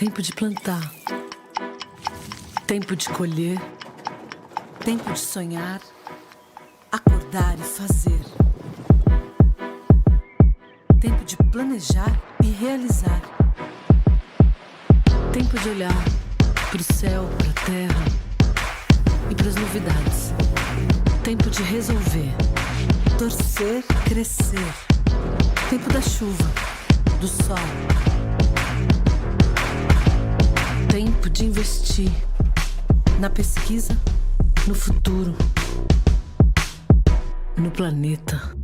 Tempo de plantar, tempo de colher, tempo de sonhar, acordar e fazer. Tempo de planejar e realizar. Tempo de olhar para o céu, para a terra e para as novidades. Tempo de resolver, torcer, crescer. Tempo da chuva, do sol. Tempo de investir na pesquisa, no futuro, no planeta.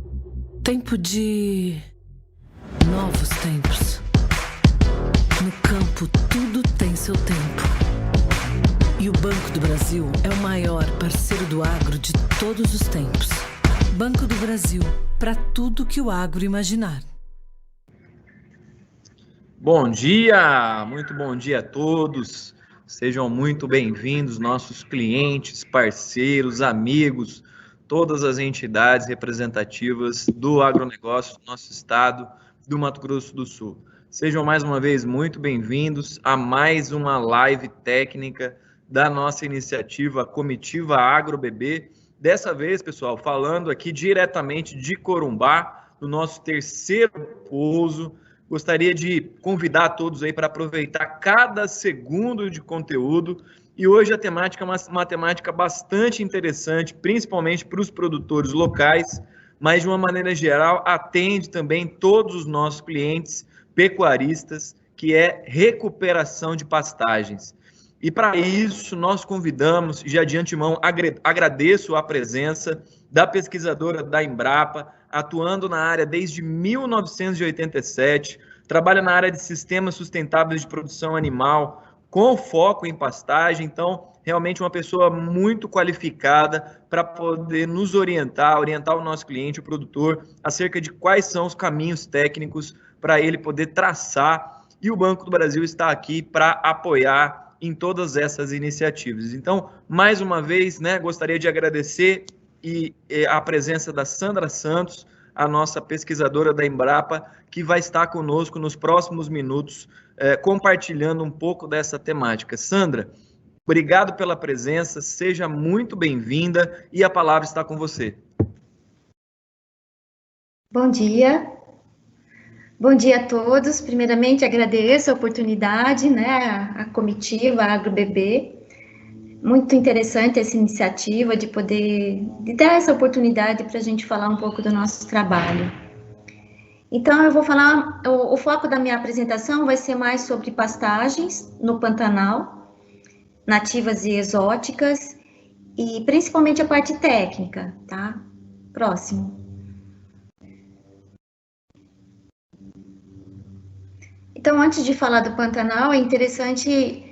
Tempo de novos tempos. No campo, tudo tem seu tempo. E o Banco do Brasil é o maior parceiro do agro de todos os tempos. Banco do Brasil, para tudo que o agro imaginar. Bom dia, muito bom dia a todos. Sejam muito bem-vindos, nossos clientes, parceiros, amigos, todas as entidades representativas do agronegócio do nosso estado, do Mato Grosso do Sul. Sejam mais uma vez muito bem-vindos a mais uma live técnica da nossa iniciativa Comitiva AgroBB. Dessa vez, pessoal, falando aqui diretamente de Corumbá, do nosso terceiro pouso. Gostaria de convidar todos aí para aproveitar cada segundo de conteúdo. E hoje a temática é uma temática bastante interessante, principalmente para os produtores locais, mas de uma maneira geral atende também todos os nossos clientes pecuaristas, que é recuperação de pastagens. E para isso nós convidamos, já de antemão agradeço a presença da pesquisadora da Embrapa, atuando na área desde 1987, trabalha na área de sistemas sustentáveis de produção animal, com foco em pastagem, então realmente uma pessoa muito qualificada para poder nos orientar o nosso cliente, o produtor, acerca de quais são os caminhos técnicos para ele poder traçar, e o Banco do Brasil está aqui para apoiar em todas essas iniciativas. Então, mais uma vez, gostaria de agradecer a presença da Sandra Santos, a nossa pesquisadora da Embrapa, que vai estar conosco nos próximos minutos, compartilhando um pouco dessa temática. Sandra, obrigado pela presença, seja muito bem-vinda e a palavra está com você. Bom dia. Bom dia a todos. Primeiramente, agradeço a oportunidade, a comitiva AgroBB. Muito interessante essa iniciativa de dar essa oportunidade para a gente falar um pouco do nosso trabalho. Então, eu vou falar, o foco da minha apresentação vai ser mais sobre pastagens no Pantanal, nativas e exóticas, e principalmente a parte técnica, tá? Próximo. Então, antes de falar do Pantanal, é interessante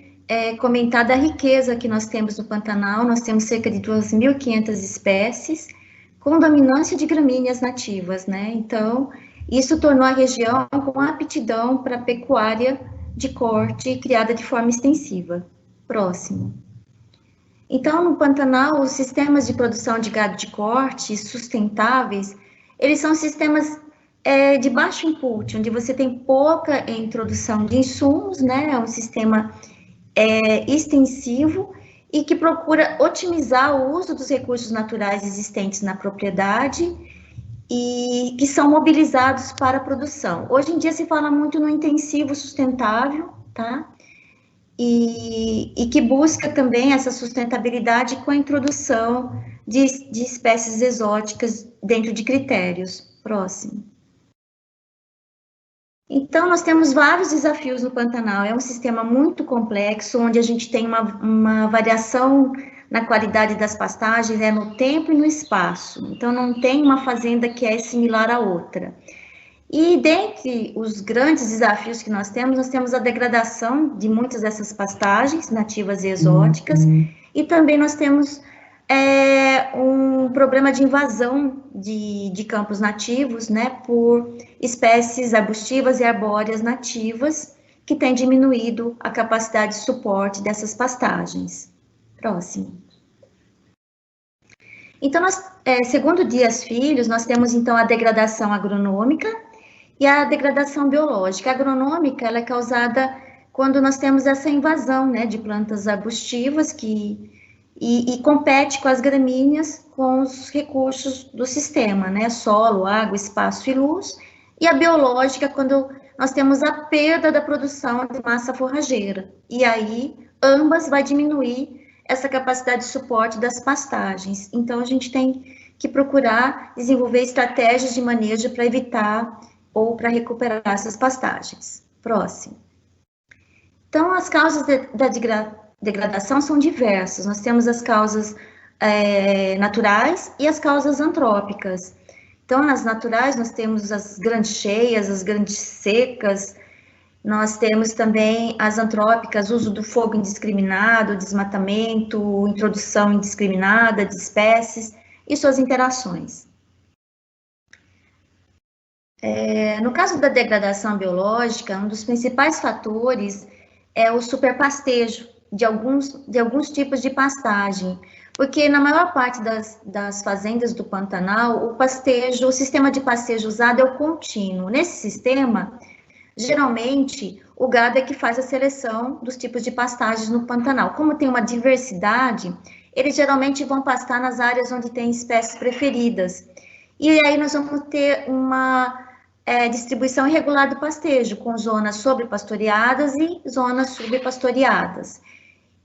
comentar da riqueza que nós temos no Pantanal. Nós temos cerca de 2.500 espécies, com dominância de gramíneas nativas, Então, isso tornou a região com aptidão para pecuária de corte criada de forma extensiva. Próximo. Então, no Pantanal, os sistemas de produção de gado de corte sustentáveis, eles são sistemas de baixo input, onde você tem pouca introdução de insumos, É um sistema extensivo e que procura otimizar o uso dos recursos naturais existentes na propriedade e que são mobilizados para a produção. Hoje em dia se fala muito no intensivo sustentável, tá? E que busca também essa sustentabilidade com a introdução de espécies exóticas dentro de critérios. Próximo. Então, nós temos vários desafios no Pantanal. É um sistema muito complexo, onde a gente tem uma variação na qualidade das pastagens, no tempo e no espaço. Então, não tem uma fazenda que é similar à outra. E, dentre os grandes desafios que nós temos a degradação de muitas dessas pastagens, nativas e exóticas, e também nós temos um problema de invasão de campos nativos, por espécies arbustivas e arbóreas nativas, que tem diminuído a capacidade de suporte dessas pastagens. Próximo. Então, segundo Dias Filhos, nós temos, então, a degradação agronômica e a degradação biológica. A agronômica, ela é causada quando nós temos essa invasão, né, de plantas arbustivas e compete com as gramíneas com os recursos do sistema, né, solo, água, espaço e luz, e a biológica, quando nós temos a perda da produção de massa forrageira, e aí ambas vai diminuir essa capacidade de suporte das pastagens. Então, a gente tem que procurar desenvolver estratégias de manejo para evitar ou para recuperar essas pastagens. Próximo. Então, as causas da degradação são diversas. Nós temos as causas naturais e as causas antrópicas. Então, nas naturais, nós temos as grandes cheias, as grandes secas, nós temos também as antrópicas, uso do fogo indiscriminado, desmatamento, introdução indiscriminada de espécies e suas interações. No caso da degradação biológica, um dos principais fatores é o superpastejo de alguns tipos de pastagem, porque na maior parte das fazendas do Pantanal, o sistema de pastejo usado é o contínuo. Nesse sistema, geralmente, o gado é que faz a seleção dos tipos de pastagens no Pantanal. Como tem uma diversidade, eles geralmente vão pastar nas áreas onde tem espécies preferidas. E aí nós vamos ter uma distribuição irregular do pastejo, com zonas sobrepastoreadas e zonas subpastoreadas.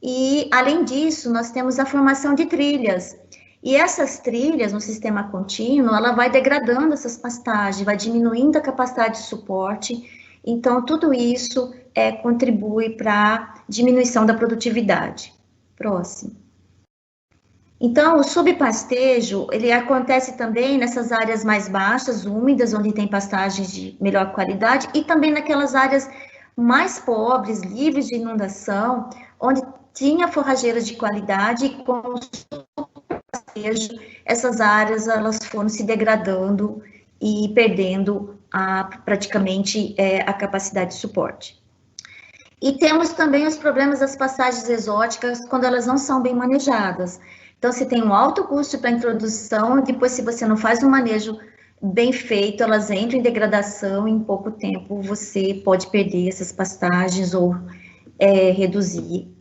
E, além disso, nós temos a formação de trilhas. E essas trilhas, no sistema contínuo, ela vai degradando essas pastagens, vai diminuindo a capacidade de suporte. Então, tudo isso contribui para a diminuição da produtividade. Próximo. Então, o subpastejo, ele acontece também nessas áreas mais baixas, úmidas, onde tem pastagens de melhor qualidade, e também naquelas áreas mais pobres, livres de inundação, onde tinha forrageiras de qualidade, e com o subpastejo, essas áreas elas foram se degradando e perdendo praticamente a capacidade de suporte. E temos também os problemas das pastagens exóticas, quando elas não são bem manejadas. Então, se tem um alto custo para a introdução, depois, se você não faz um manejo bem feito, elas entram em degradação e em pouco tempo você pode perder essas pastagens ou reduzir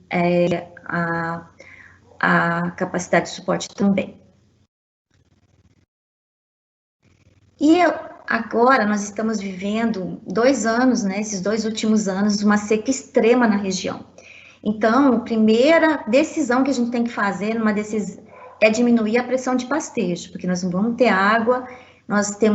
a capacidade de suporte também. E agora nós estamos vivendo 2 anos, né, esses 2 últimos anos, uma seca extrema na região. Então, a primeira decisão que a gente tem que fazer é diminuir a pressão de pastejo, porque nós não vamos ter água,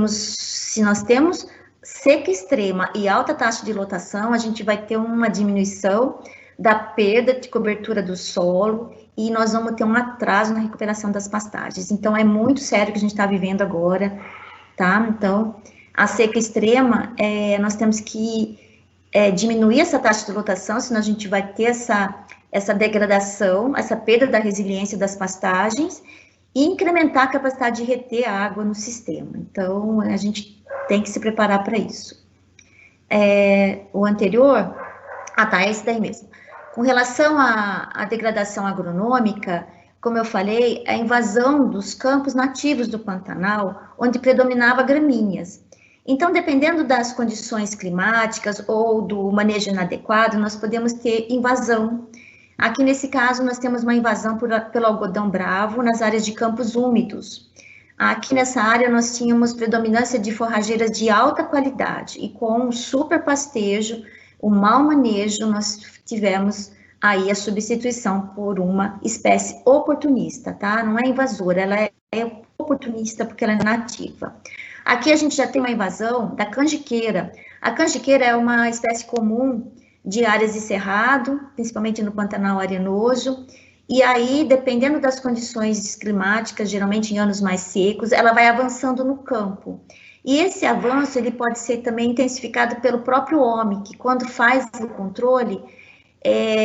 se nós temos seca extrema e alta taxa de lotação, a gente vai ter uma diminuição da perda de cobertura do solo e nós vamos ter um atraso na recuperação das pastagens. Então, é muito sério o que a gente está vivendo agora, tá? Então, a seca extrema, nós temos que diminuir essa taxa de lotação, senão a gente vai ter essa degradação, essa perda da resiliência das pastagens e incrementar a capacidade de reter a água no sistema. Então, a gente tem que se preparar para isso. O anterior, é esse daí mesmo. Com relação à degradação agronômica, como eu falei, a invasão dos campos nativos do Pantanal, onde predominava gramíneas. Então, dependendo das condições climáticas ou do manejo inadequado, nós podemos ter invasão. Aqui, nesse caso, nós temos uma invasão pelo algodão bravo nas áreas de campos úmidos. Aqui nessa área, nós tínhamos predominância de forrageiras de alta qualidade e com o superpastejo, o mau manejo, nós tivemos aí a substituição por uma espécie oportunista, tá? Não é invasora, ela é oportunista porque ela é nativa. Aqui a gente já tem uma invasão da canjiqueira. A canjiqueira é uma espécie comum de áreas de cerrado, principalmente no Pantanal arenoso, e aí, dependendo das condições climáticas, geralmente em anos mais secos, ela vai avançando no campo. E esse avanço, ele pode ser também intensificado pelo próprio homem, que quando faz o controle,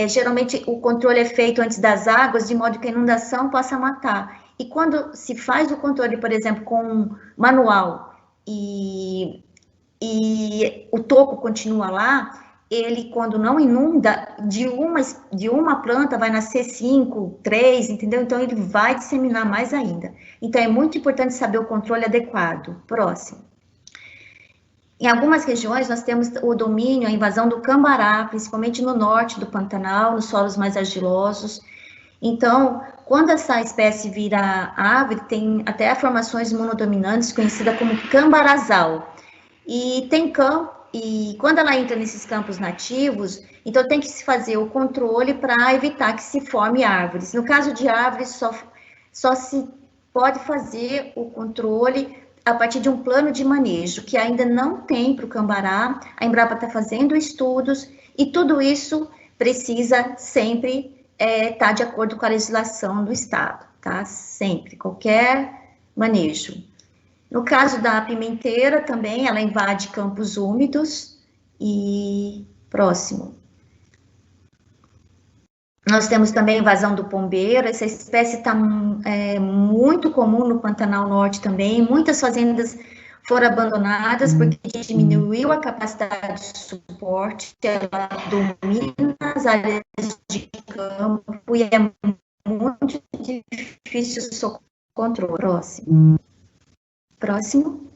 geralmente o controle é feito antes das águas, de modo que a inundação possa matar. E quando se faz o controle, por exemplo, com manual e o toco continua lá, ele, quando não inunda, de uma planta vai nascer 5, 3, entendeu? Então, ele vai disseminar mais ainda. Então, é muito importante saber o controle adequado. Próximo. Em algumas regiões, nós temos o domínio, a invasão do cambará, principalmente no norte do Pantanal, nos solos mais argilosos. Então, quando essa espécie vira árvore, tem até formações monodominantes, conhecida como cambarazal. E quando ela entra nesses campos nativos, então tem que se fazer o controle para evitar que se forme árvores. No caso de árvores, só se pode fazer o controle a partir de um plano de manejo, que ainda não tem para o cambará. A Embrapa está fazendo estudos, e tudo isso precisa sempre estar de acordo com a legislação do Estado, tá? Sempre, qualquer manejo. No caso da pimenteira também, ela invade campos úmidos e próximo. Nós temos também a invasão do pombeiro. Essa espécie está muito comum no Pantanal Norte também. Muitas fazendas foram abandonadas porque diminuiu a capacidade de suporte, ela domina as áreas de campo e é muito difícil o controle. Próximo.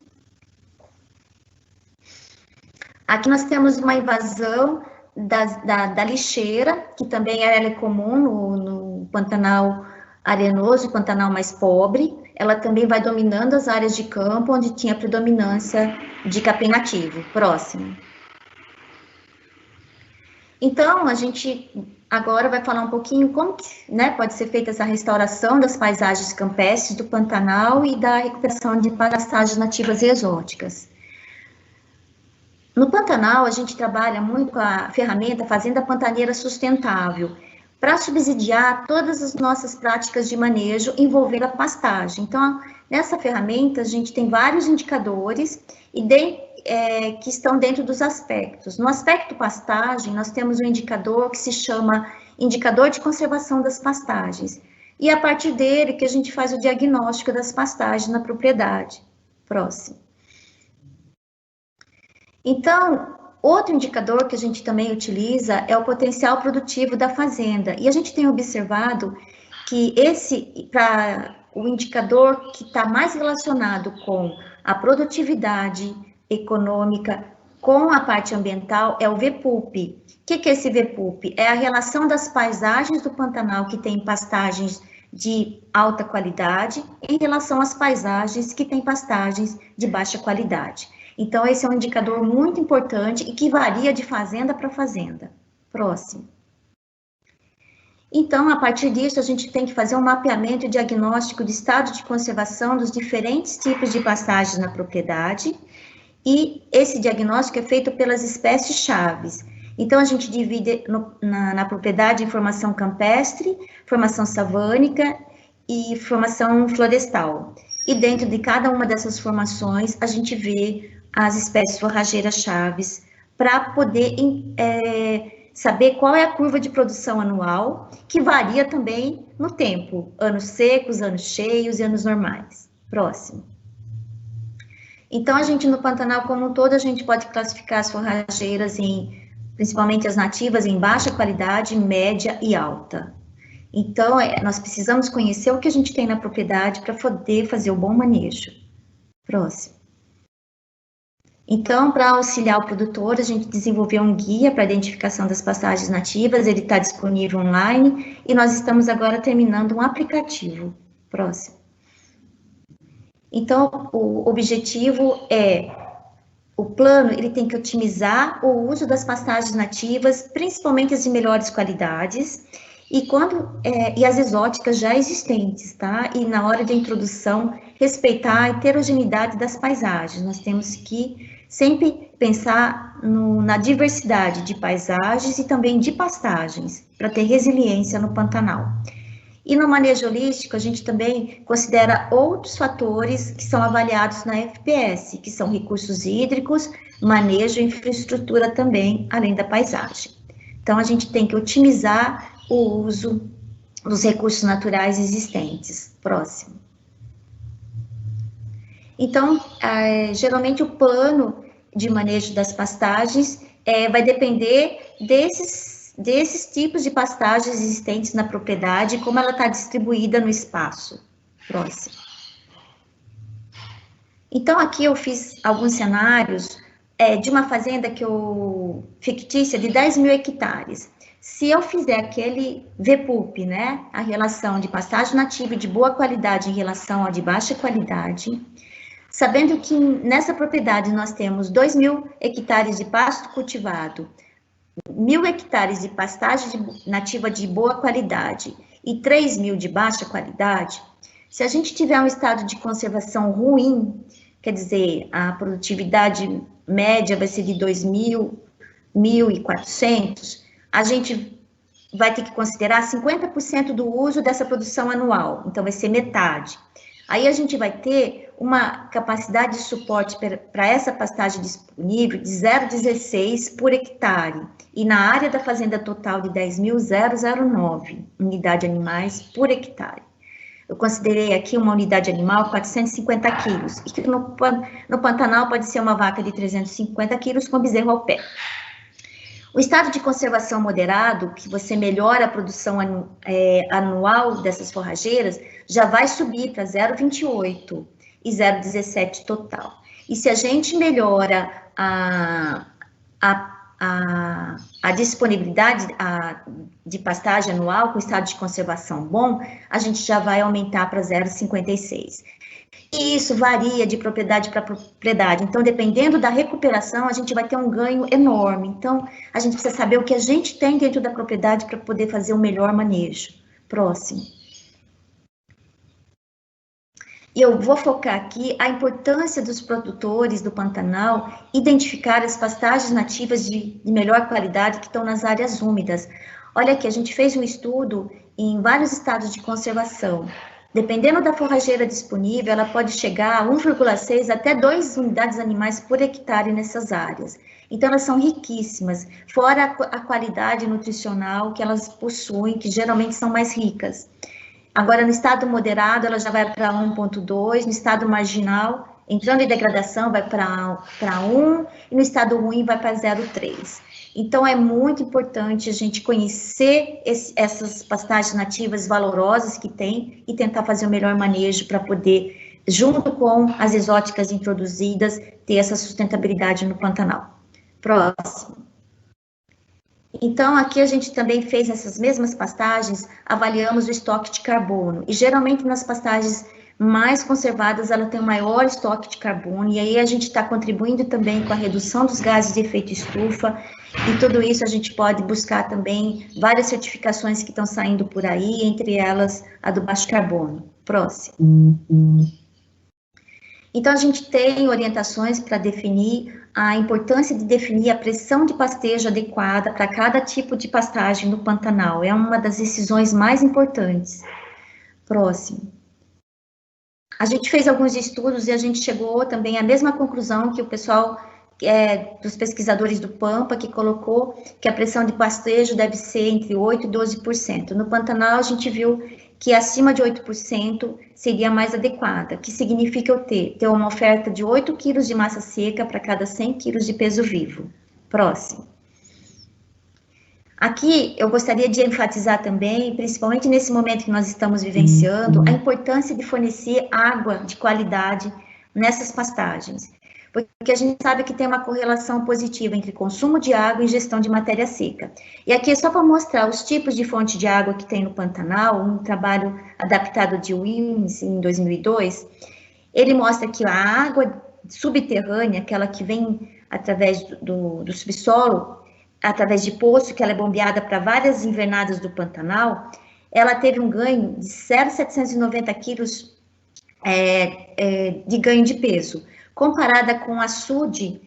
Aqui nós temos uma invasão da lixeira, que também é comum no Pantanal arenoso, Pantanal mais pobre. Ela também vai dominando as áreas de campo onde tinha predominância de capim nativo. Próximo. Então, a gente agora vai falar um pouquinho como que, pode ser feita essa restauração das paisagens campestres do Pantanal e da recuperação de pastagens nativas e exóticas. No Pantanal, a gente trabalha muito com a ferramenta Fazenda Pantaneira Sustentável, para subsidiar todas as nossas práticas de manejo envolvendo a pastagem. Então, nessa ferramenta, a gente tem vários indicadores que estão dentro dos aspectos. No aspecto pastagem, nós temos um indicador que se chama Indicador de Conservação das Pastagens, e a partir dele que a gente faz o diagnóstico das pastagens na propriedade. Próximo. Então, outro indicador que a gente também utiliza é o potencial produtivo da fazenda, e a gente tem observado que o indicador que está mais relacionado com a produtividade econômica com a parte ambiental é o VPUP. O que é esse VPUP? É a relação das paisagens do Pantanal que tem pastagens de alta qualidade em relação às paisagens que têm pastagens de baixa qualidade. Então, esse é um indicador muito importante e que varia de fazenda para fazenda. Próximo. Então, a partir disso, a gente tem que fazer um mapeamento e diagnóstico de estado de conservação dos diferentes tipos de pastagens na propriedade, e esse diagnóstico é feito pelas espécies chaves. Então, a gente divide na propriedade em formação campestre, formação savânica e formação florestal. E dentro de cada uma dessas formações, a gente vê as espécies forrageiras chaves, para poder saber qual é a curva de produção anual, que varia também no tempo, anos secos, anos cheios e anos normais. Próximo. Então, a gente no Pantanal como um todo, a gente pode classificar as forrageiras principalmente as nativas, em baixa qualidade, média e alta. Então, nós precisamos conhecer o que a gente tem na propriedade para poder fazer o bom manejo. Próximo. Então, para auxiliar o produtor, a gente desenvolveu um guia para identificação das pastagens nativas, ele está disponível online, e nós estamos agora terminando um aplicativo. Próximo. Então, o objetivo o plano, ele tem que otimizar o uso das pastagens nativas, principalmente as de melhores qualidades, e as exóticas já existentes, tá? E na hora da introdução, respeitar a heterogeneidade das paisagens. Nós temos que sempre pensar na diversidade de paisagens e também de pastagens, para ter resiliência no Pantanal. E no manejo holístico, a gente também considera outros fatores que são avaliados na FPS, que são recursos hídricos, manejo e infraestrutura também, além da paisagem. Então, a gente tem que otimizar o uso dos recursos naturais existentes. Próximo. Então, geralmente o plano de manejo das pastagens vai depender desses tipos de pastagens existentes na propriedade e como ela está distribuída no espaço. Próximo. Então, aqui eu fiz alguns cenários de uma fazenda fictícia de 10 mil hectares. Se eu fizer aquele VPUP, né, a relação de pastagem nativa de boa qualidade em relação a de baixa qualidade, sabendo que nessa propriedade nós temos 2 mil hectares de pasto cultivado, 1.000 hectares de pastagem nativa de boa qualidade e 3 mil de baixa qualidade, se a gente tiver um estado de conservação ruim, quer dizer, a produtividade média vai ser de 2.000, 1.400, a gente vai ter que considerar 50% do uso dessa produção anual, então vai ser metade. Aí a gente vai ter uma capacidade de suporte para essa pastagem disponível de 0,16 por hectare, e na área da fazenda total de 10.009 unidades animais por hectare. Eu considerei aqui uma unidade animal 450 quilos, e que no Pantanal pode ser uma vaca de 350 quilos com bezerro ao pé. O estado de conservação moderado, que você melhora a produção anual dessas forrageiras, já vai subir para 0,28 e 0,17 total. E se a gente melhora a disponibilidade de pastagem anual com estado de conservação bom, a gente já vai aumentar para 0,56. E isso varia de propriedade para propriedade. Então, dependendo da recuperação, a gente vai ter um ganho enorme. Então, a gente precisa saber o que a gente tem dentro da propriedade para poder fazer o melhor manejo. Próximo. E eu vou focar aqui a importância dos produtores do Pantanal identificar as pastagens nativas de melhor qualidade que estão nas áreas úmidas. Olha aqui, a gente fez um estudo em vários estados de conservação. Dependendo da forrageira disponível, ela pode chegar a 1,6 até 2 unidades animais por hectare nessas áreas. Então, elas são riquíssimas, fora a qualidade nutricional que elas possuem, que geralmente são mais ricas. Agora, no estado moderado, ela já vai para 1,2, no estado marginal, entrando em degradação, vai para 1, e no estado ruim vai para 0,3. Então, é muito importante a gente conhecer essas pastagens nativas valorosas que tem e tentar fazer o melhor manejo para poder, junto com as exóticas introduzidas, ter essa sustentabilidade no Pantanal. Próximo. Então, aqui a gente também fez essas mesmas pastagens, avaliamos o estoque de carbono. E, geralmente, nas pastagens mais conservadas, ela tem um maior estoque de carbono, e aí a gente está contribuindo também com a redução dos gases de efeito estufa, e tudo isso a gente pode buscar também várias certificações que estão saindo por aí, entre elas a do baixo carbono. Próximo. Então, a gente tem orientações para definir a importância de definir a pressão de pastejo adequada para cada tipo de pastagem no Pantanal. É uma das decisões mais importantes. Próximo. A gente fez alguns estudos e a gente chegou também à mesma conclusão que o pessoal dos pesquisadores do Pampa, que colocou que a pressão de pastejo deve ser entre 8% e 12%. No Pantanal, a gente viu que acima de 8% seria mais adequada, que significa eu ter uma oferta de 8 quilos de massa seca para cada 100 quilos de peso vivo. Próximo. Aqui, eu gostaria de enfatizar também, principalmente nesse momento que nós estamos vivenciando, a importância de fornecer água de qualidade nessas pastagens, porque a gente sabe que tem uma correlação positiva entre consumo de água e gestão de matéria seca. E aqui é só para mostrar os tipos de fonte de água que tem no Pantanal, um trabalho adaptado de Wilms em 2002, ele mostra que a água subterrânea, aquela que vem através do subsolo, através de poço, que ela é bombeada para várias invernadas do Pantanal, ela teve um ganho de 0,790 quilos de ganho de peso, comparada com o açude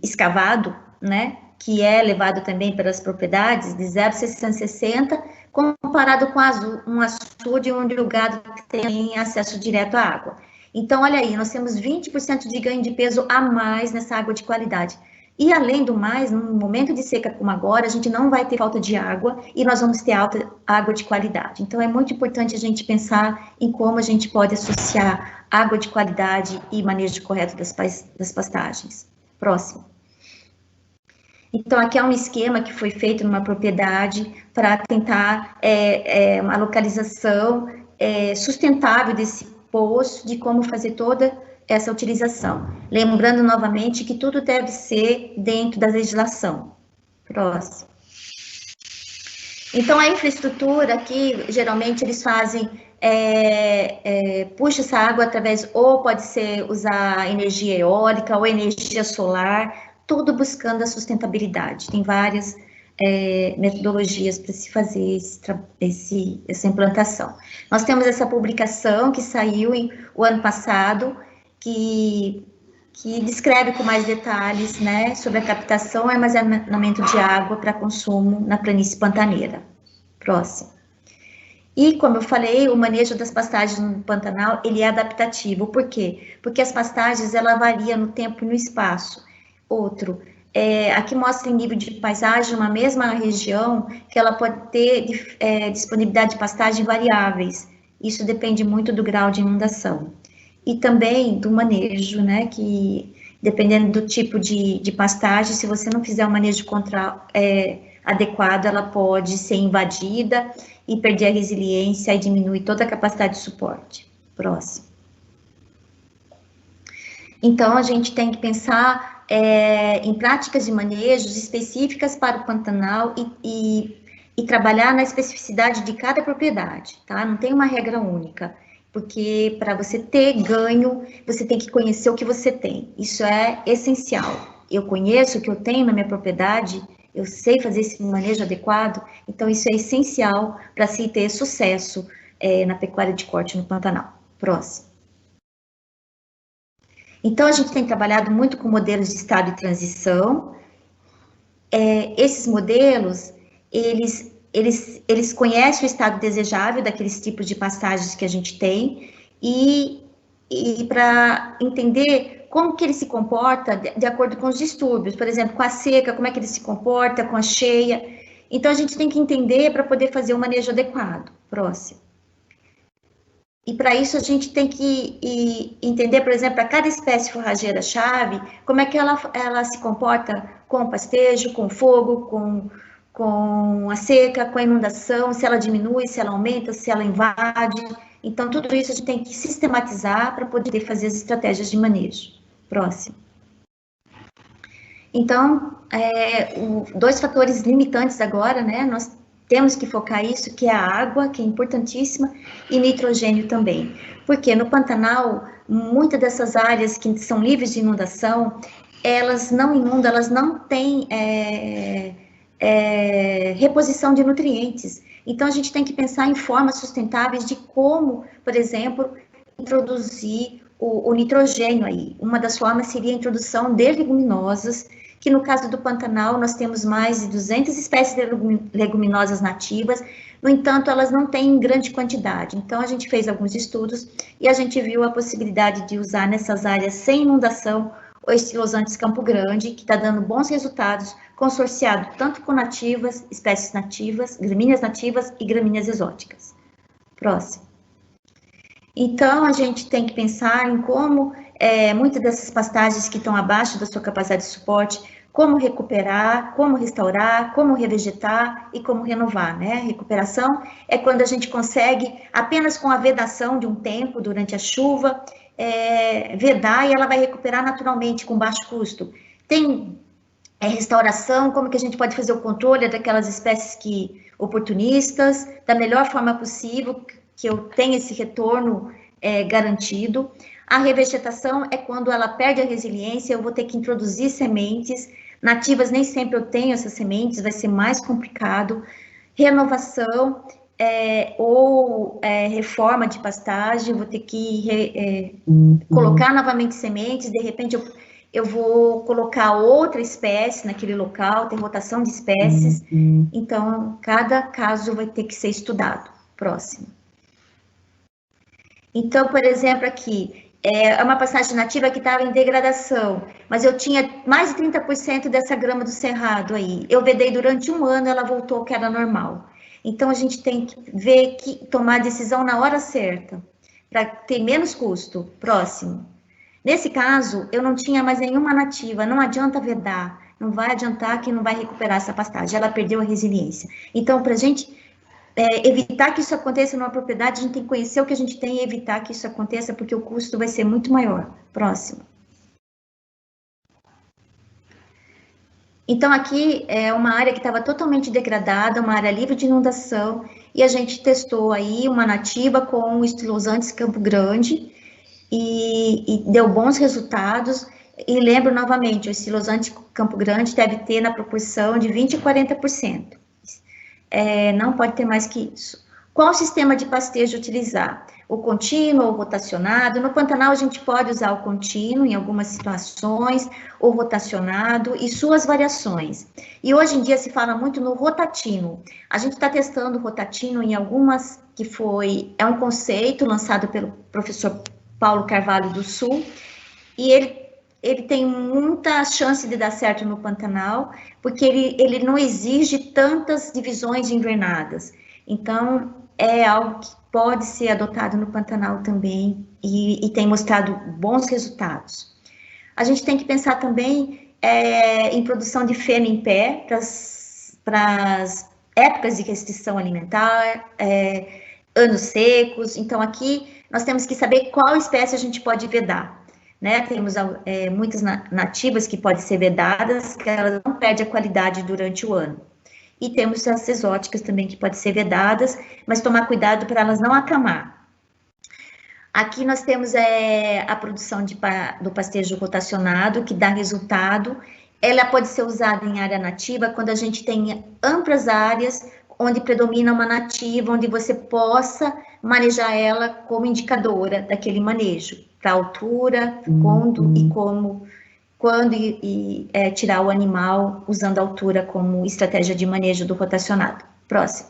escavado, né, que é levado também pelas propriedades, de 0,660, comparado com um açude onde o gado tem acesso direto à água. Então, olha aí, nós temos 20% de ganho de peso a mais nessa água de qualidade. E, além do mais, num momento de seca como agora, a gente não vai ter falta de água e nós vamos ter alta água de qualidade. Então, é muito importante a gente pensar em como a gente pode associar água de qualidade e manejo correto das pastagens. Próximo. Então, aqui é um esquema que foi feito numa propriedade para tentar uma localização sustentável desse poço, de como fazer toda essa utilização. Lembrando novamente que tudo deve ser dentro da legislação. Próximo. Então, a infraestrutura aqui, geralmente eles fazem, puxa essa água através, ou pode ser usar energia eólica ou energia solar, tudo buscando a sustentabilidade. Tem várias metodologias para se fazer essa implantação. Nós temos essa publicação que saiu o ano passado, que descreve com mais detalhes, né, sobre a captação e armazenamento de água para consumo na planície pantaneira. Próximo. E, como eu falei, o manejo das pastagens no Pantanal, ele é adaptativo. Por quê? Porque as pastagens, ela varia no tempo e no espaço. Outro, aqui mostra em nível de paisagem uma mesma região que ela pode ter disponibilidade de pastagem variáveis. Isso depende muito do grau de inundação. E também do manejo, né, que dependendo do tipo de pastagem, se você não fizer um manejo adequado, ela pode ser invadida e perder a resiliência e diminuir toda a capacidade de suporte. Próximo. Então, a gente tem que pensar em práticas de manejos específicas para o Pantanal e trabalhar na especificidade de cada propriedade, tá? Não tem uma regra única. Porque para você ter ganho, você tem que conhecer o que você tem. Isso é essencial. Eu conheço o que eu tenho na minha propriedade, eu sei fazer esse manejo adequado, então isso é essencial para se ter sucesso na pecuária de corte no Pantanal. Próximo. Então, a gente tem trabalhado muito com modelos de estado de transição. Esses modelos, eles conhecem o estado desejável daqueles tipos de pastagens que a gente tem e para entender como que ele se comporta de acordo com os distúrbios, por exemplo, com a seca, como é que ele se comporta, com a cheia. Então, a gente tem que entender para poder fazer um manejo adequado. Próximo. E para isso a gente tem que entender, por exemplo, para cada espécie forrageira-chave, como é que ela se comporta com o pastejo, com o fogo, com a seca, com a inundação, se ela diminui, se ela aumenta, se ela invade. Então, tudo isso a gente tem que sistematizar para poder fazer as estratégias de manejo. Próximo. Então, dois fatores limitantes agora, né? Nós temos que focar isso, que é a água, que é importantíssima, e nitrogênio também. Porque no Pantanal, muitas dessas áreas que são livres de inundação, elas não inundam, elas não têm reposição de nutrientes. Então, a gente tem que pensar em formas sustentáveis de como, por exemplo, introduzir o nitrogênio aí. Uma das formas seria a introdução de leguminosas, que no caso do Pantanal, nós temos mais de 200 espécies de leguminosas nativas, no entanto, elas não têm em grande quantidade. Então, a gente fez alguns estudos e a gente viu a possibilidade de usar nessas áreas sem inundação o estilosantes Campo Grande, que está dando bons resultados, consorciado tanto com nativas, espécies nativas, gramíneas nativas e gramíneas exóticas. Próximo. Então, a gente tem que pensar em como muitas dessas pastagens que estão abaixo da sua capacidade de suporte, como recuperar, como restaurar, como revegetar e como renovar, né? Recuperação é quando a gente consegue, apenas com a vedação de um tempo, durante a chuva, vedar e ela vai recuperar naturalmente, com baixo custo. Tem restauração, como que a gente pode fazer o controle daquelas espécies oportunistas, da melhor forma possível, que eu tenha esse retorno garantido. A revegetação é quando ela perde a resiliência, eu vou ter que introduzir sementes nativas, nem sempre eu tenho essas sementes, vai ser mais complicado. Renovação ou reforma de pastagem, vou ter que colocar novamente sementes, de repente eu vou colocar outra espécie naquele local, tem rotação de espécies, então cada caso vai ter que ser estudado. Próximo. Então, por exemplo, aqui, é uma pastagem nativa que estava em degradação, mas eu tinha mais de 30% dessa grama do cerrado aí. Eu vedei durante 1 ano, ela voltou ao que era normal. Então, a gente tem que ver, tomar a decisão na hora certa, para ter menos custo. Próximo. Nesse caso, eu não tinha mais nenhuma nativa, não adianta vedar, não vai adiantar que não vai recuperar essa pastagem, ela perdeu a resiliência. Então, para a gente evitar que isso aconteça numa propriedade, a gente tem que conhecer o que a gente tem e evitar que isso aconteça, porque o custo vai ser muito maior. Próximo. Então, aqui é uma área que estava totalmente degradada, uma área livre de inundação, e a gente testou aí uma nativa com o estilosantes Campo Grande, e deu bons resultados. E lembro novamente, o estilosante Campo Grande deve ter na proporção de 20% a 40%. Não pode ter mais que isso. Qual sistema de pastejo utilizar? O contínuo ou rotacionado? No Pantanal a gente pode usar o contínuo em algumas situações, ou rotacionado e suas variações. E hoje em dia se fala muito no rotatínuo. A gente está testando o rotatínuo em algumas, é um conceito lançado pelo professor Paulo Carvalho do Sul, e ele tem muita chance de dar certo no Pantanal, porque ele não exige tantas divisões invernadas. Então, é algo que pode ser adotado no Pantanal também, e tem mostrado bons resultados. A gente tem que pensar também em produção de feno em pé, para as épocas de restrição alimentar, anos secos. Então, aqui, nós temos que saber qual espécie a gente pode vedar. Né? Temos muitas nativas que podem ser vedadas, que elas não perdem a qualidade durante o ano. E temos as exóticas também que podem ser vedadas, mas tomar cuidado para elas não acamar. Aqui nós temos a produção do pastejo rotacionado, que dá resultado. Ela pode ser usada em área nativa quando a gente tem amplas áreas onde predomina uma nativa, onde você possa manejar ela como indicadora daquele manejo, para altura, quando tirar o animal usando a altura como estratégia de manejo do rotacionado. Próximo.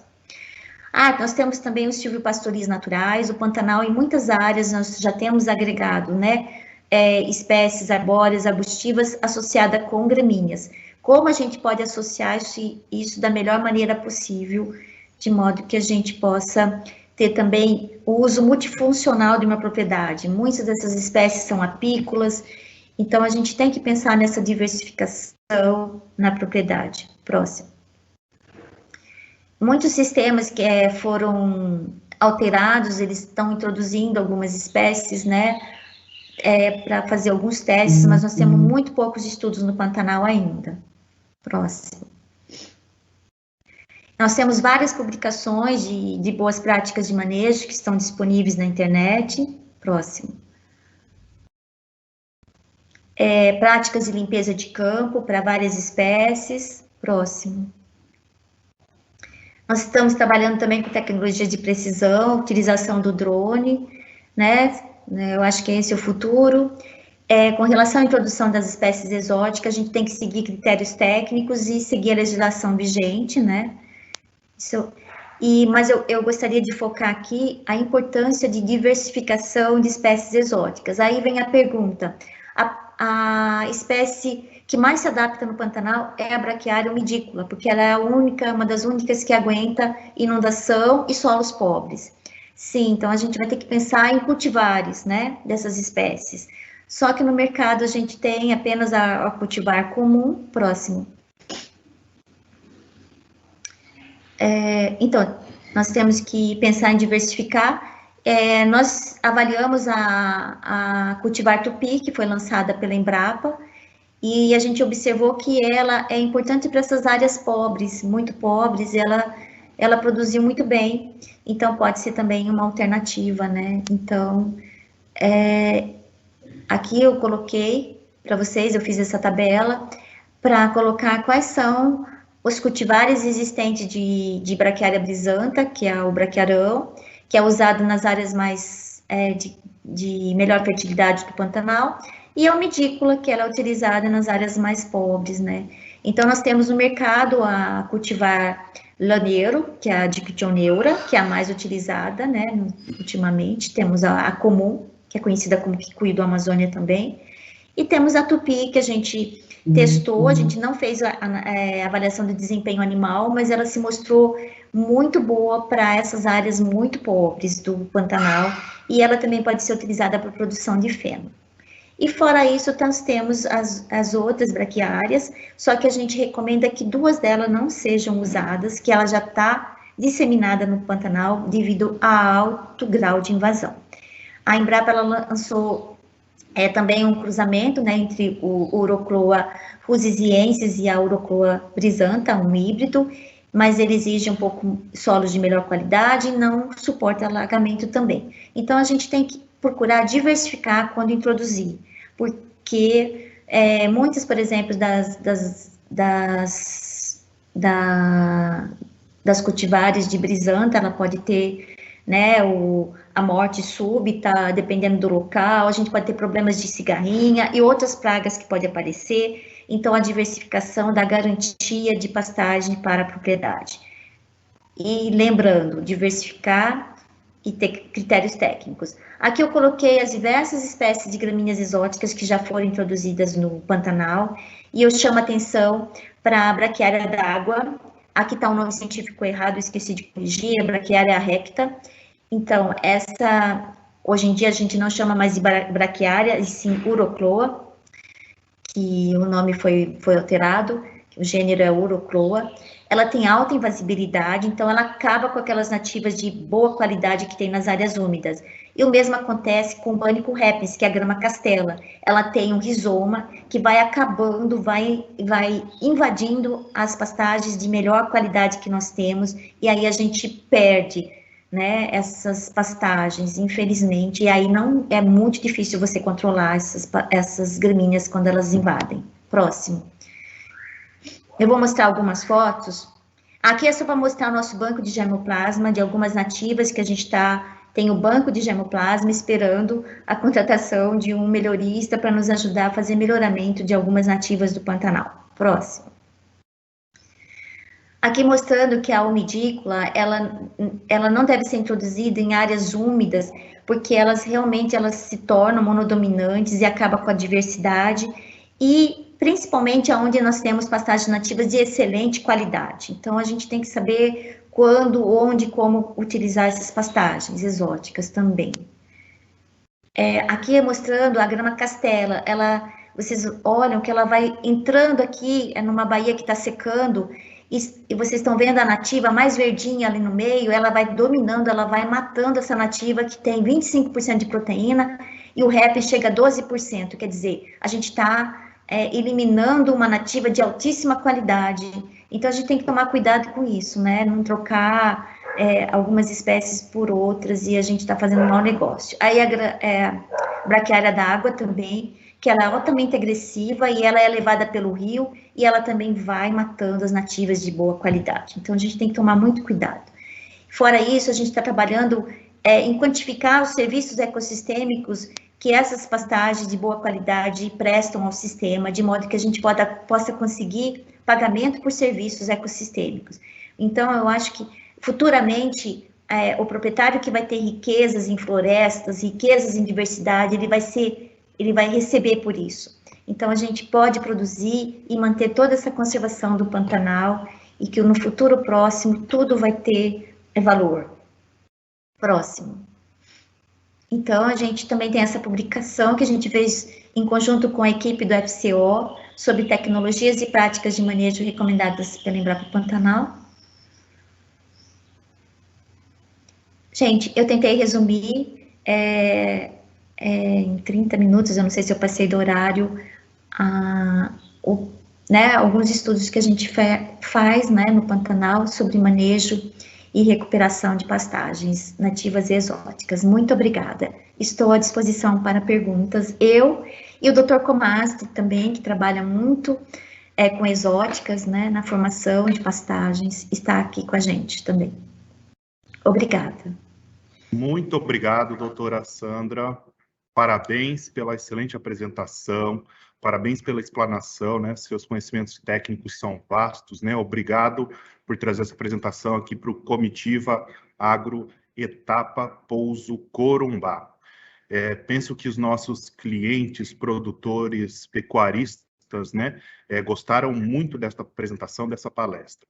Nós temos também os silvopastoris naturais, o Pantanal, em muitas áreas nós já temos agregado, né, espécies arbóreas, arbustivas, associadas com gramíneas. Como a gente pode associar isso da melhor maneira possível, de modo que a gente possa ter também o uso multifuncional de uma propriedade. Muitas dessas espécies são apícolas, então a gente tem que pensar nessa diversificação na propriedade. Próximo. Muitos sistemas que foram alterados, eles estão introduzindo algumas espécies, né, para fazer alguns testes, mas nós temos muito poucos estudos no Pantanal ainda. Próximo. Nós temos várias publicações de boas práticas de manejo que estão disponíveis na internet. Próximo. Práticas de limpeza de campo para várias espécies. Próximo. Nós estamos trabalhando também com tecnologia de precisão, utilização do drone, né? Eu acho que esse é o futuro. Com relação à introdução das espécies exóticas, a gente tem que seguir critérios técnicos e seguir a legislação vigente, né? Mas eu gostaria de focar aqui a importância de diversificação de espécies exóticas. Aí vem a pergunta, a espécie que mais se adapta no Pantanal é a Braquiária umidícola, porque ela é uma das únicas que aguenta inundação e solos pobres. Sim, então a gente vai ter que pensar em cultivares, né, dessas espécies. Só que no mercado a gente tem apenas a cultivar comum. Próximo. Então, nós temos que pensar em diversificar. Nós avaliamos a cultivar tupi, que foi lançada pela Embrapa, e a gente observou que ela é importante para essas áreas pobres, muito pobres, ela produziu muito bem, então pode ser também uma alternativa, né? Então, aqui eu coloquei para vocês, eu fiz essa tabela, para colocar quais são os cultivares existentes de Braquiária brisanta, que é o braquiarão, que é usado nas áreas mais de melhor fertilidade do Pantanal, e a umidícola, que ela é utilizada nas áreas mais pobres, né? Então, nós temos no mercado a cultivar laneiro, que é a Dictioneura, que é a mais utilizada, né, ultimamente. Temos a comum, que é conhecida como Kikuyu do Amazônia também. E temos a tupi, que a gente testou, a gente não fez a avaliação de desempenho animal, mas ela se mostrou muito boa para essas áreas muito pobres do Pantanal, e ela também pode ser utilizada para produção de feno. E fora isso, nós temos as outras braquiárias, só que a gente recomenda que 2 delas não sejam usadas, que ela já está disseminada no Pantanal devido a alto grau de invasão. A Embrapa ela lançou também um cruzamento, né, entre o Urochloa rusisiensis e a Urochloa brisanta, um híbrido, mas ele exige um pouco solos de melhor qualidade e não suporta alagamento também. Então, a gente tem que procurar diversificar quando introduzir, porque muitas, por exemplo, das cultivares de brisanta, ela pode ter, né, a morte súbita, dependendo do local, a gente pode ter problemas de cigarrinha e outras pragas que podem aparecer. Então, a diversificação dá garantia de pastagem para a propriedade. E lembrando, diversificar e ter critérios técnicos. Aqui eu coloquei as diversas espécies de gramíneas exóticas que já foram introduzidas no Pantanal, e eu chamo atenção para a braquiária d'água. Aqui está o nome científico errado, esqueci de corrigir, a braquiária recta. Então, hoje em dia a gente não chama mais de braquiária, e sim Urochloa, que o nome foi alterado, o gênero é Urochloa. Ela tem alta invasibilidade, então ela acaba com aquelas nativas de boa qualidade que tem nas áreas úmidas. E o mesmo acontece com o Pânico repens, que é a grama castela. Ela tem um rizoma que vai acabando, vai invadindo as pastagens de melhor qualidade que nós temos, e aí a gente perde, né, essas pastagens, infelizmente, e aí não é muito difícil você controlar essas gramíneas quando elas invadem. Próximo. Eu vou mostrar algumas fotos. Aqui é só para mostrar o nosso banco de germoplasma, de algumas nativas que a gente tem o banco de germoplasma esperando a contratação de um melhorista para nos ajudar a fazer melhoramento de algumas nativas do Pantanal. Próximo. Aqui mostrando que a umidícola, ela não deve ser introduzida em áreas úmidas, porque elas se tornam monodominantes e acaba com a diversidade, e principalmente onde nós temos pastagens nativas de excelente qualidade. Então, a gente tem que saber quando, onde, como utilizar essas pastagens exóticas também. Aqui é mostrando a grama castela. Vocês olham que ela vai entrando aqui, numa baía que está secando, e vocês estão vendo a nativa mais verdinha ali no meio, ela vai dominando, ela vai matando essa nativa que tem 25% de proteína, e o répel chega a 12%, quer dizer, a gente está eliminando uma nativa de altíssima qualidade. Então, a gente tem que tomar cuidado com isso, né? Não trocar algumas espécies por outras e a gente está fazendo um mau negócio. Aí, a braquiária d'água também, que ela é altamente agressiva e ela é levada pelo rio e ela também vai matando as nativas de boa qualidade. Então, a gente tem que tomar muito cuidado. Fora isso, a gente está trabalhando em quantificar os serviços ecossistêmicos que essas pastagens de boa qualidade prestam ao sistema, de modo que a gente possa conseguir pagamento por serviços ecossistêmicos. Então, eu acho que futuramente o proprietário que vai ter riquezas em florestas, riquezas em diversidade, ele vai receber por isso. Então, a gente pode produzir e manter toda essa conservação do Pantanal e que no futuro próximo tudo vai ter valor. Próximo. Então, a gente também tem essa publicação que a gente fez em conjunto com a equipe do FCO sobre tecnologias e práticas de manejo recomendadas pela Embrapa Pantanal. Gente, eu tentei resumir em 30 minutos, eu não sei se eu passei do horário, alguns estudos que a gente faz, né, no Pantanal sobre manejo e recuperação de pastagens nativas e exóticas. Muito obrigada. Estou à disposição para perguntas. Eu e o Dr. Comasti também, que trabalha muito com exóticas, né, na formação de pastagens, está aqui com a gente também. Obrigada. Muito obrigado, doutora Sandra. Parabéns pela excelente apresentação, parabéns pela explanação, né? Seus conhecimentos técnicos são vastos, né? Obrigado por trazer essa apresentação aqui para o Comitiva Agro Etapa Pouso Corumbá. Penso que os nossos clientes, produtores, pecuaristas, né, gostaram muito desta apresentação, dessa palestra.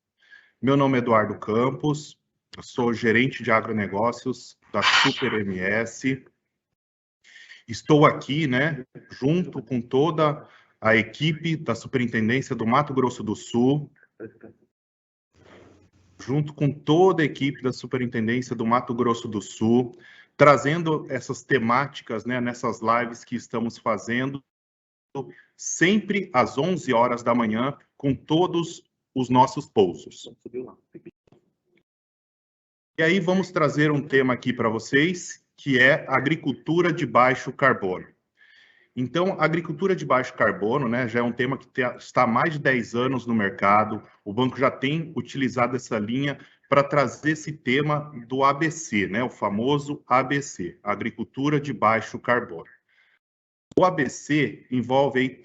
Meu nome é Eduardo Campos, sou gerente de agronegócios da Super MS. Estou aqui, né, junto com toda a equipe da Superintendência do Mato Grosso do Sul, junto com toda a equipe da Superintendência do Mato Grosso do Sul, trazendo essas temáticas, né, nessas lives que estamos fazendo, sempre às 11 horas da manhã, com todos os nossos pousos. E aí vamos trazer um tema aqui para vocês, que é agricultura de baixo carbono. Então, agricultura de baixo carbono, né, já é um tema que está há mais de 10 anos no mercado. O banco já tem utilizado essa linha para trazer esse tema do ABC, né, o famoso ABC, agricultura de baixo carbono. O ABC envolve aí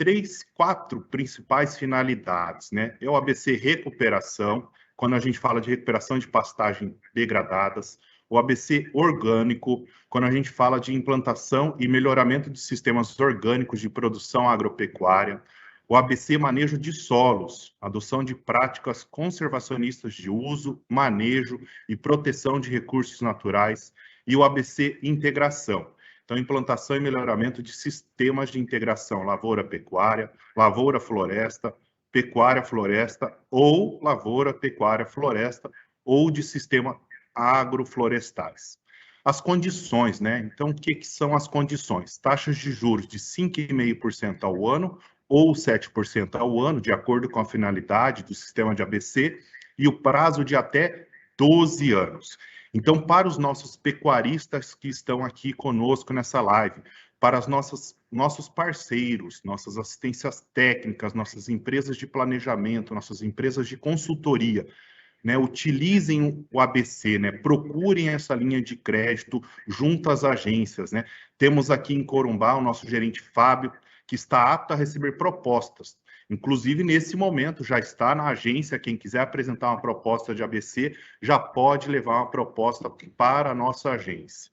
4 principais finalidades, né? É o ABC recuperação, quando a gente fala de recuperação de pastagens degradadas, o ABC orgânico, quando a gente fala de implantação e melhoramento de sistemas orgânicos de produção agropecuária, o ABC manejo de solos, adoção de práticas conservacionistas de uso, manejo e proteção de recursos naturais, e o ABC integração. Então, implantação e melhoramento de sistemas de integração lavoura-pecuária, lavoura-floresta, pecuária-floresta ou lavoura-pecuária-floresta ou de sistema agroflorestais. As condições, né? Então, o que são as condições? Taxas de juros de 5,5% ao ano ou 7% ao ano, de acordo com a finalidade do sistema de ABC, e o prazo de até 12 anos. Então, para os nossos pecuaristas que estão aqui conosco nessa live, para os nossos parceiros, nossas assistências técnicas, nossas empresas de planejamento, nossas empresas de consultoria, né, utilizem o ABC, né, procurem essa linha de crédito junto às agências, né. Temos aqui em Corumbá o nosso gerente Fábio, que está apto a receber propostas. Inclusive, nesse momento, já está na agência. Quem quiser apresentar uma proposta de ABC, já pode levar uma proposta para a nossa agência.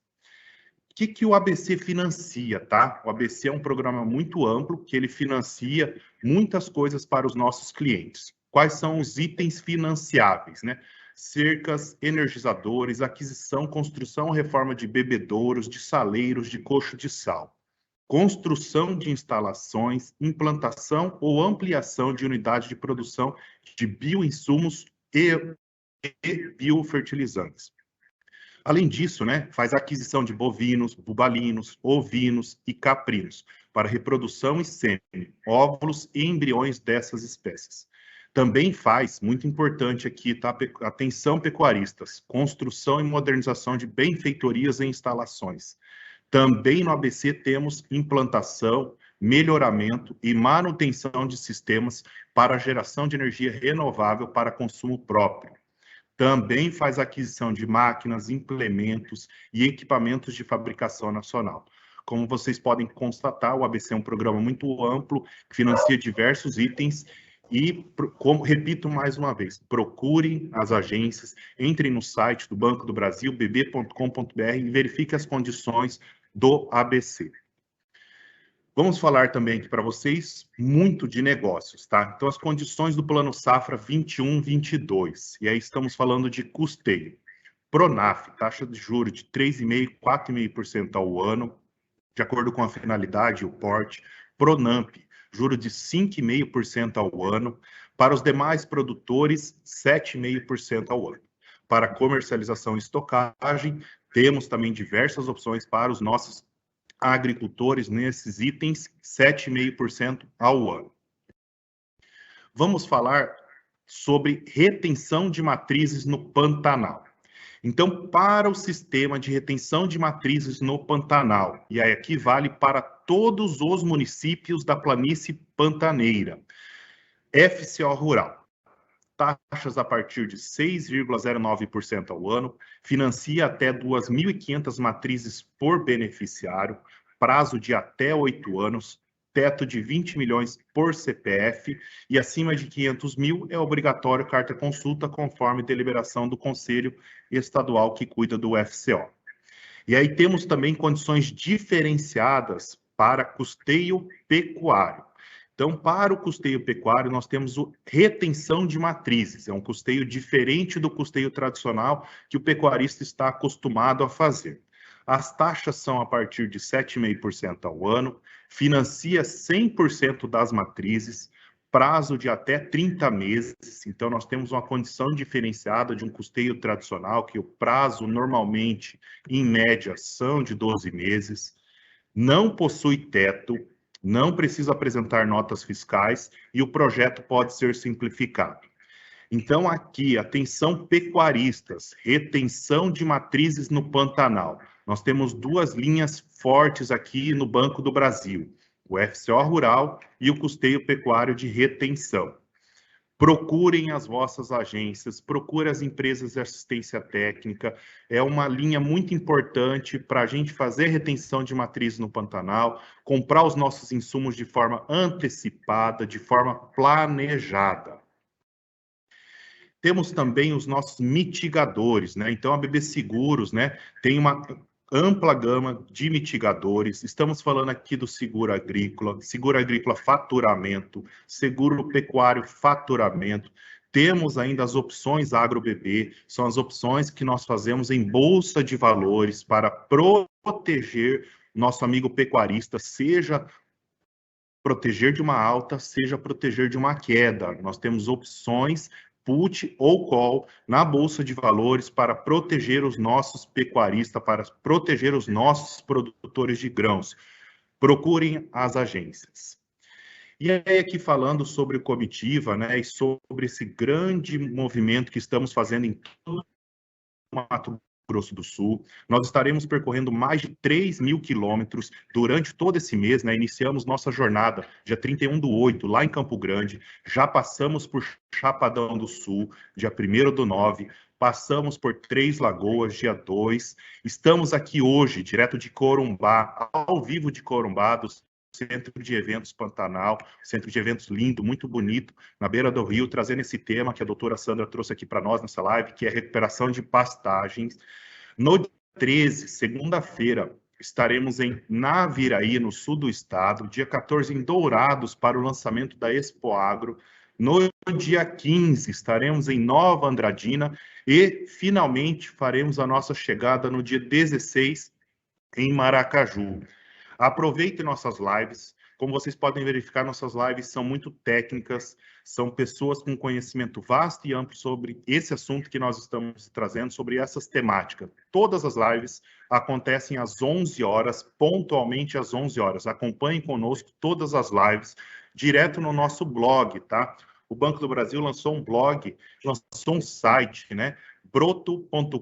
O que o ABC financia, tá? O ABC é um programa muito amplo, que ele financia muitas coisas para os nossos clientes. Quais são os itens financiáveis, né? Cercas, energizadores, aquisição, construção, reforma de bebedouros, de saleiros, de coxo de sal. Construção de instalações, implantação ou ampliação de unidades de produção de bioinsumos e biofertilizantes. Além disso, né, faz aquisição de bovinos, bubalinos, ovinos e caprinos para reprodução e sêmen, óvulos e embriões dessas espécies. Também faz, muito importante aqui, tá? Atenção pecuaristas, construção e modernização de benfeitorias e instalações. Também no ABC temos implantação, melhoramento e manutenção de sistemas para geração de energia renovável para consumo próprio. Também faz aquisição de máquinas, implementos e equipamentos de fabricação nacional. Como vocês podem constatar, o ABC é um programa muito amplo, que financia diversos itens e, como repito mais uma vez, procurem as agências, entrem no site do Banco do Brasil, bb.com.br, e verifiquem as condições do ABC. Vamos falar também aqui para vocês muito de negócios, tá? Então, as condições do Plano Safra 21-22, e aí estamos falando de custeio. Pronaf, taxa de juros de 3,5%, 4,5% ao ano, de acordo com a finalidade e o porte. Pronamp, juro de 5,5% ao ano. Para os demais produtores, 7,5% ao ano. Para comercialização e estocagem, temos também diversas opções para os nossos agricultores nesses itens, 7,5% ao ano. Vamos falar sobre retenção de matrizes no Pantanal. Então, para o sistema de retenção de matrizes no Pantanal, e aí aqui vale para todos os municípios da planície pantaneira, FCO Rural, taxas a partir de 6,09% ao ano, financia até 2.500 matrizes por beneficiário, prazo de até 8 anos, teto de 20 milhões por CPF e acima de 500 mil é obrigatório carta consulta conforme deliberação do Conselho Estadual que cuida do FCO. E aí temos também condições diferenciadas para custeio pecuário. Então, para o custeio pecuário, nós temos retenção de matrizes. É um custeio diferente do custeio tradicional que o pecuarista está acostumado a fazer. As taxas são a partir de 7,5% ao ano, financia 100% das matrizes, prazo de até 30 meses, então nós temos uma condição diferenciada de um custeio tradicional, que o prazo normalmente, em média, são de 12 meses, não possui teto, não precisa apresentar notas fiscais e o projeto pode ser simplificado. Então, aqui, atenção pecuaristas, retenção de matrizes no Pantanal. Nós temos duas linhas fortes aqui no Banco do Brasil, o FCO Rural e o custeio pecuário de retenção. Procurem as vossas agências, procurem as empresas de assistência técnica, é uma linha muito importante para a gente fazer retenção de matriz no Pantanal, comprar os nossos insumos de forma antecipada, de forma planejada. Temos também os nossos mitigadores, né? Então, a BB Seguros, né, tem uma ampla gama de mitigadores. Estamos falando aqui do seguro agrícola faturamento, seguro pecuário faturamento. Temos ainda as opções AgroBB, são as opções que nós fazemos em bolsa de valores para proteger nosso amigo pecuarista, seja proteger de uma alta, seja proteger de uma queda. Nós temos opções put ou call na Bolsa de Valores para proteger os nossos pecuaristas, para proteger os nossos produtores de grãos. Procurem as agências. E aí, aqui falando sobre o Comitiva, né, e sobre esse grande movimento que estamos fazendo em todo o Mato Grosso do Sul, nós estaremos percorrendo mais de 3.000 quilômetros durante todo esse mês, né? Iniciamos nossa jornada dia 31/8, lá em Campo Grande, já passamos por Chapadão do Sul, dia 1º/9, passamos por Três Lagoas, dia 2, estamos aqui hoje, direto de Corumbá, ao vivo de Corumbá, do Centro de Eventos Pantanal, centro de eventos lindo, muito bonito, na beira do rio, trazendo esse tema que a doutora Sandra trouxe aqui para nós nessa live, que é a recuperação de pastagens. No dia 13, segunda-feira, estaremos em Naviraí, no sul do estado, dia 14 em Dourados, para o lançamento da Expo Agro. No dia 15, estaremos em Nova Andradina e, finalmente, faremos a nossa chegada no dia 16 em Maracaju. Aproveitem nossas lives. Como vocês podem verificar, nossas lives são muito técnicas, são pessoas com conhecimento vasto e amplo sobre esse assunto que nós estamos trazendo, sobre essas temáticas. Todas as lives acontecem às 11 horas, pontualmente às 11 horas. Acompanhem conosco todas as lives, direto no nosso blog, tá? O Banco do Brasil lançou um blog, lançou um site, né? broto.com.br.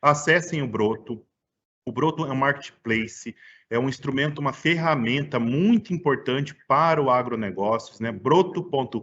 Acessem o Broto. O Broto é um marketplace, é um instrumento, uma ferramenta muito importante para o agronegócios, né? broto.com.br,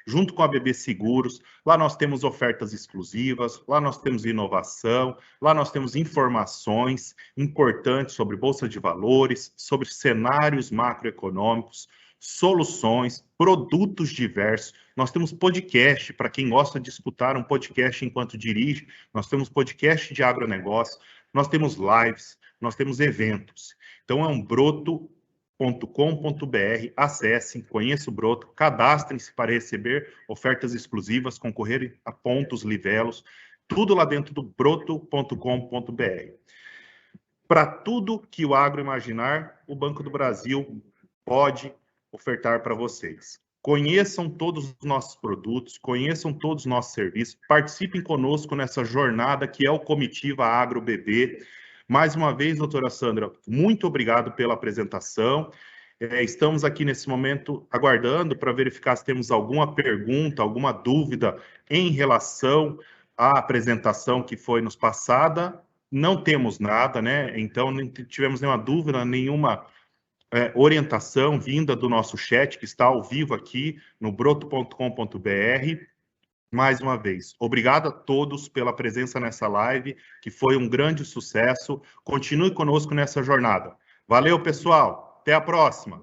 junto com a BB Seguros. Lá nós temos ofertas exclusivas, lá nós temos inovação, lá nós temos informações importantes sobre bolsa de valores, sobre cenários macroeconômicos, soluções, produtos diversos. Nós temos podcast, para quem gosta de escutar um podcast enquanto dirige, nós temos podcast de agronegócio, nós temos lives, nós temos eventos. Então, é um broto.com.br, acessem, conheçam o Broto, cadastrem-se para receber ofertas exclusivas, concorrer a pontos, livelos, tudo lá dentro do broto.com.br. Para tudo que o agro imaginar, o Banco do Brasil pode ofertar para vocês. Conheçam todos os nossos produtos, conheçam todos os nossos serviços, participem conosco nessa jornada que é o Comitiva AgroBB. Mais uma vez, doutora Sandra, muito obrigado pela apresentação. Estamos aqui nesse momento aguardando para verificar se temos alguma pergunta, alguma dúvida em relação à apresentação que foi nos passada. Não temos nada, né? Então, não tivemos nenhuma dúvida, nenhuma orientação vinda do nosso chat, que está ao vivo aqui no broto.com.br. Mais uma vez, obrigado a todos pela presença nessa live, que foi um grande sucesso. Continue conosco nessa jornada. Valeu, pessoal. Até a próxima.